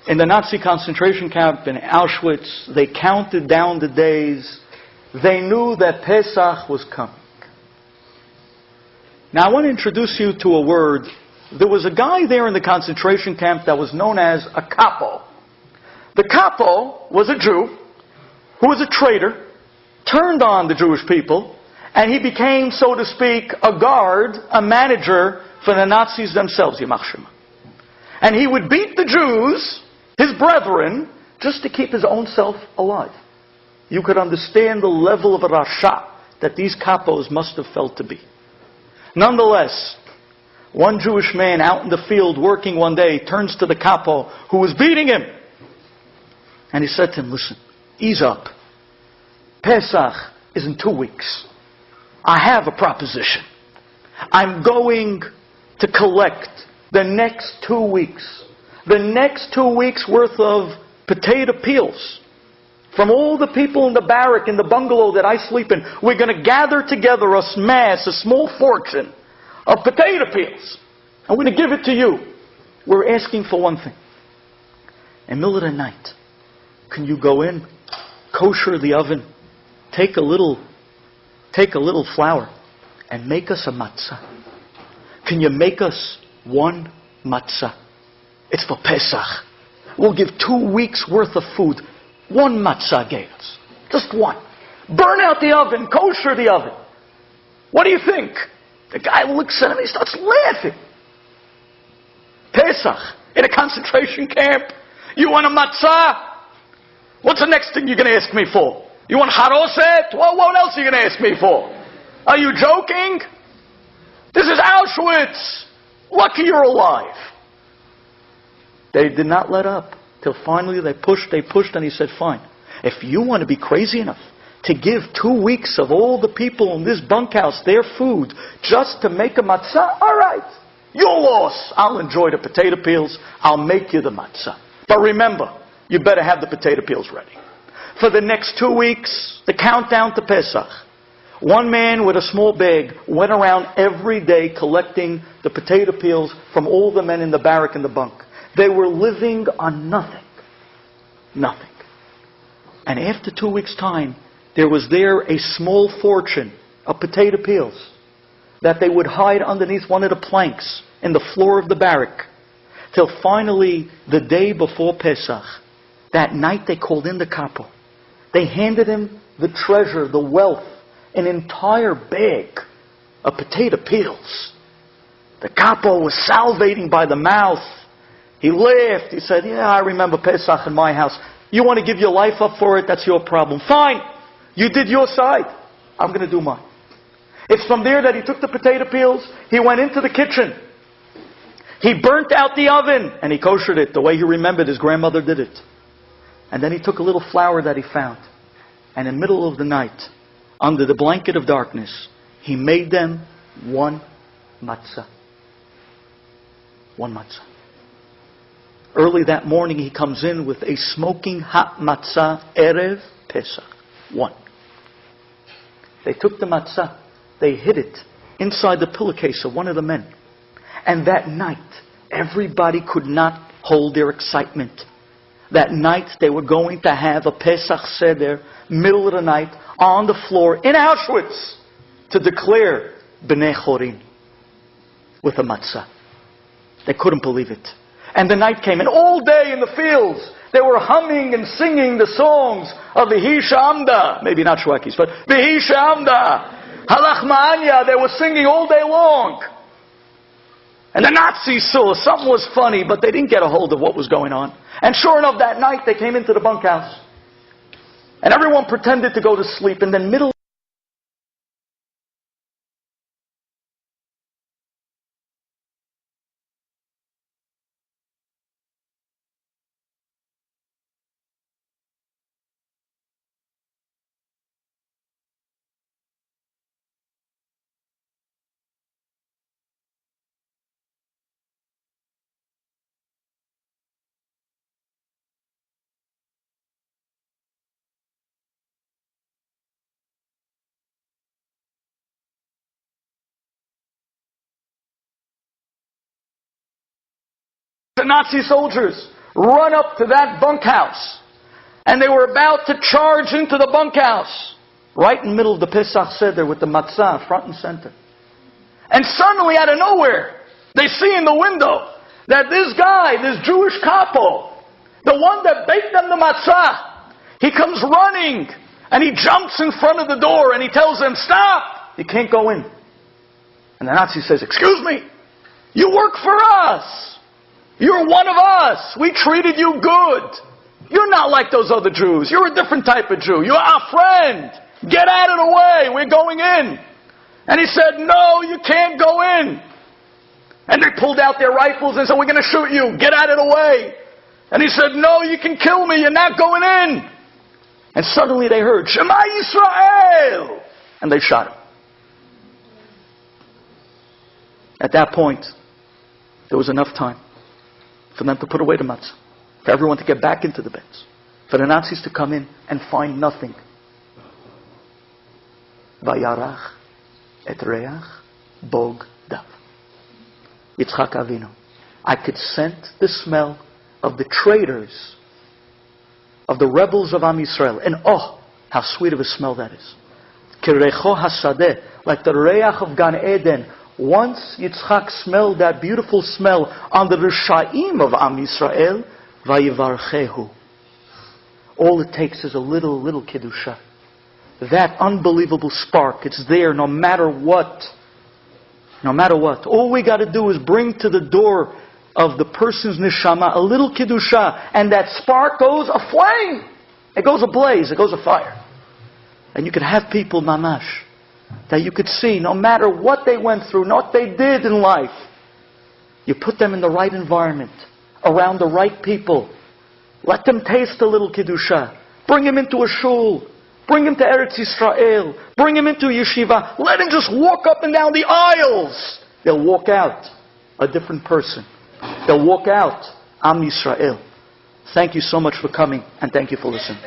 In the Nazi concentration camp in Auschwitz, they counted down the days. They knew that Pesach was coming. Now I want to introduce you to a word. There was a guy there in the concentration camp that was known as a capo. The capo was a Jew who was a traitor, turned on the Jewish people, and he became, so to speak, a guard, a manager for the Nazis themselves, Yamach Shema. And he would beat the Jews, his brethren, just to keep his own self alive. You could understand the level of a rasha that these capos must have felt to be. Nonetheless, one Jewish man out in the field working one day turns to the capo who was beating him. And he said to him, listen, ease up. Pesach is in 2 weeks. I have a proposition. I'm going to collect the next 2 weeks. The next 2 weeks worth of potato peels from all the people in the barrack, in the bungalow that I sleep in. We're going to gather together a small fortune of potato peels. I'm going to give it to you. We're asking for one thing. In the middle of the night, can you go in, kosher the oven, take a little flour, and make us a matzah? Can you make us one matzah? It's for Pesach. We'll give 2 weeks worth of food. One matzah gave us. Just one. Burn out the oven, kosher the oven. What do you think? The guy looks at him and he starts laughing. Pesach, in a concentration camp. You want a matzah? What's the next thing you're going to ask me for? You want haroset? Well, what else are you going to ask me for? Are you joking? This is Auschwitz. Lucky you're alive. They did not let up. Till finally they pushed, and he said, fine. If you want to be crazy enough to give 2 weeks of all the people in this bunkhouse their food just to make a matzah, all right. Your loss. I'll enjoy the potato peels. I'll make you the matzah. But remember, you better have the potato peels ready. For the next 2 weeks, the countdown to Pesach, one man with a small bag went around every day collecting the potato peels from all the men in the barrack and the bunk. They were living on nothing. Nothing. And after 2 weeks' time, there was there a small fortune of potato peels that they would hide underneath one of the planks in the floor of the barrack. Till finally, the day before Pesach, that night they called in the capo. They handed him the treasure, the wealth, an entire bag of potato peels. The capo was salivating by the mouth. He laughed. He said, yeah, I remember Pesach in my house. You want to give your life up for it? That's your problem. Fine. You did your side. I'm going to do mine. It's from there that he took the potato peels. He went into the kitchen. He burnt out the oven and he koshered it the way he remembered his grandmother did it. And then he took a little flour that he found. And in the middle of the night, under the blanket of darkness, he made them one matzah. One matzah. Early that morning he comes in with a smoking hot matzah, Erev Pesach. One. They took the matzah, they hid it inside the pillowcase of one of the men. And that night, everybody could not hold their excitement. That night they were going to have a Pesach Seder, middle of the night, on the floor in Auschwitz, to declare B'nai Chorin with a matzah. They couldn't believe it. And the night came, and all day in the fields, they were humming and singing the songs of V'hi She'amda. Maybe not Shwekis, but V'hi She'amda. Halach Ma'anya. They were singing all day long. And the Nazis saw something was funny, but they didn't get a hold of what was going on. And sure enough, that night they came into the bunkhouse. And everyone pretended to go to sleep. And then middle the Nazi soldiers run up to that bunkhouse. And they were about to charge into the bunkhouse. Right in the middle of the Pesach Seder with the matzah front and center. And suddenly, out of nowhere, they see in the window that this guy, this Jewish capo, the one that baked them the matzah, he comes running and he jumps in front of the door and he tells them, stop! You can't go in. And the Nazi says, excuse me, you work for us. You're one of us. We treated you good. You're not like those other Jews. You're a different type of Jew. You're our friend. Get out of the way. We're going in. And he said, no, you can't go in. And they pulled out their rifles and said, we're going to shoot you. Get out of the way. And he said, no, you can kill me. You're not going in. And suddenly they heard, Shema Yisrael. And they shot him. At that point, there was enough time for them to put away the matzah, for everyone to get back into the beds, for the Nazis to come in and find nothing. Vayarach et reach bog dav. Yitzchak Avinu. I could scent the smell of the traitors, of the rebels of Am Yisrael. And oh, how sweet of a smell that is. Kirecho hasadeh, like the reach of Gan Eden. Once Yitzchak smelled that beautiful smell on the Rishaim of Am Yisrael, Vayivarchehu. All it takes is a little Kedusha. That unbelievable spark, it's there no matter what. No matter what. All we got to do is bring to the door of the person's neshama a little Kedusha, and that spark goes aflame. It goes ablaze, it goes afire. And you can have people, mamash, that you could see, no matter what they went through, what they did in life, you put them in the right environment, around the right people. Let them taste a little Kedusha. Bring them into a shul. Bring them to Eretz Yisrael. Bring them into yeshiva. Let them just walk up and down the aisles. They'll walk out a different person. They'll walk out Am Yisrael. Thank you so much for coming, and thank you for listening.